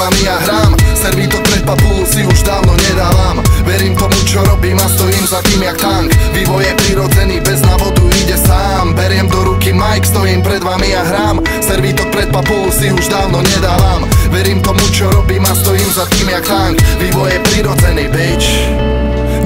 vami ja hrám. Servítok pred papulu si už dávno nedávam. Verím tomu, čo robím a stojím za tým jak tank. Vývoj je prirodzený, bez návodu ide sám. Beriem do ruky mic, stojím pred vami a hrám. Servítok pred papulu si už dávno nedávam. Verím tomu, čo robím a stojím za tým jak tank. Vývoj je prirodzený, bitch.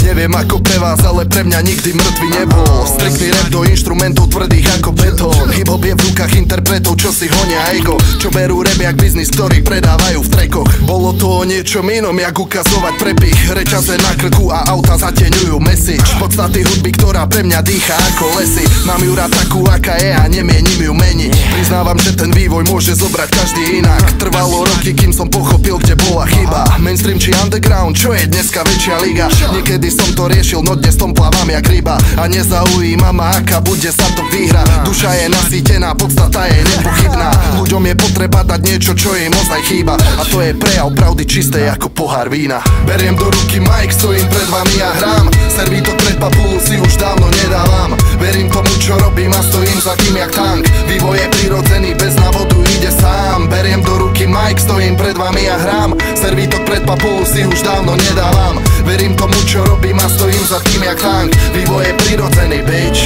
Neviem ako pre vás, ale pre mňa nikdy mŕtvy nebol. Striktný rap do inštrumentov tvrdých ako betón. Hip-hop je v rukách interpretov, čo si honia ego, čo berú rap jak biznis, ktorý predávajú v trekoch. Bolo to o niečom inom, jak ukazovať prepich. Reťaze na krku a auta zateňujú message. Podstaty hudby, ktorá pre mňa dýcha ako lesy. Mám ju rád takú, aká je a nemienim ju meniť. Priznávam, že ten vývoj môže zobrať každý inak. Trvalo roky, kým som pochopil, kde bola chyba. Mainstream či underground, čo je dneska väčšia liga. Niekedy som to riešil, no dnes tom plávam jak ryba. A nezaujíma ma, aká bude sa to výhra. Duša je nasýtená, podstata je nepochybná. Ľuďom je potreba dať niečo, čo im ozaj chýba. A to je prejav pravdy čistej ako pohár vína. Beriem do ruky mic, stojím pred vami a hrám. Servítok pred papulu si už dávno nedávam. Verím tomu, čo robím a stojím za tým jak tank. Vývoj je prirodzený, bez návodu ide sám. Beriem do ruky mic, stojím pred vami a hrám. Servítok pred papulu si už dávno nedávam. Verím tomu, čo robím a stojím za tým jak tank. Vývoj je prirodzený, bitch.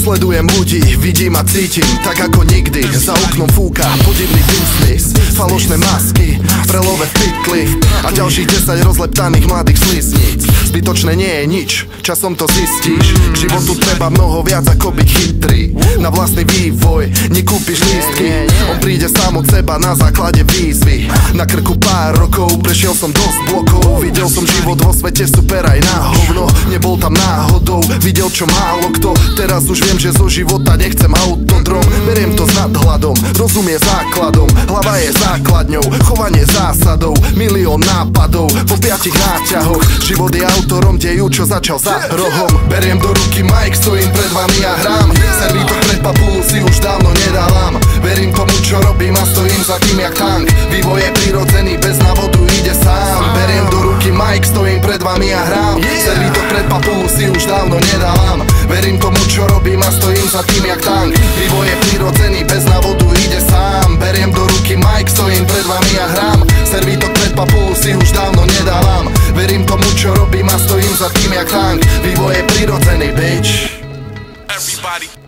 Sledujem ľudí, vidím a cítim tak ako nikdy. Za oknom fúka podivný business, falošné masky, prelové pytly a ďalších 10 rozleptaných mladých slizníc. Zbytočné nie je nič, časom to zistíš. K životu treba mnoho viac ako byť chytrý. Na vlastný vývoj nekúpiš lístky, on príde sám od seba na základe výzvy. Na krku pár rokov, prešiel som dosť blokov. Videl som život vo svete super aj na hovno. Nebol tam náhodou, videl čo málo kto. Teraz už viem, že zo života nechcem autodrom. Beriem to s nadhľadom, rozum je základom. Hlava je základňou, chovanie zásadou. Milión nápadov, po 5 náťahoch. Život je autorom dejú, čo začal za rohom. Beriem do ruky mic, stojím pred vami a hrám. Servítok pred papulu si už dávno nedávam. Verím tomu, čo robím a stojím za tým jak tank. Vývoj je prirodzený, bez návodu ide sám. Beriem do ruky mic, stojím pred vami a hrám. Servítok pred papulu si už dávno nedávam. Verím tomu, čo robím a stojím za tým jak tank. Vývoj je prirodzený, bez návodu ide sám. Beriem do ruky mic, stojím pred vami a hrám. Servítok pred papulu si už dávno nedávam. Verím tomu, čo robím a stojím za tým jak tank. Vývoj je prirodzený, bitch. Everybody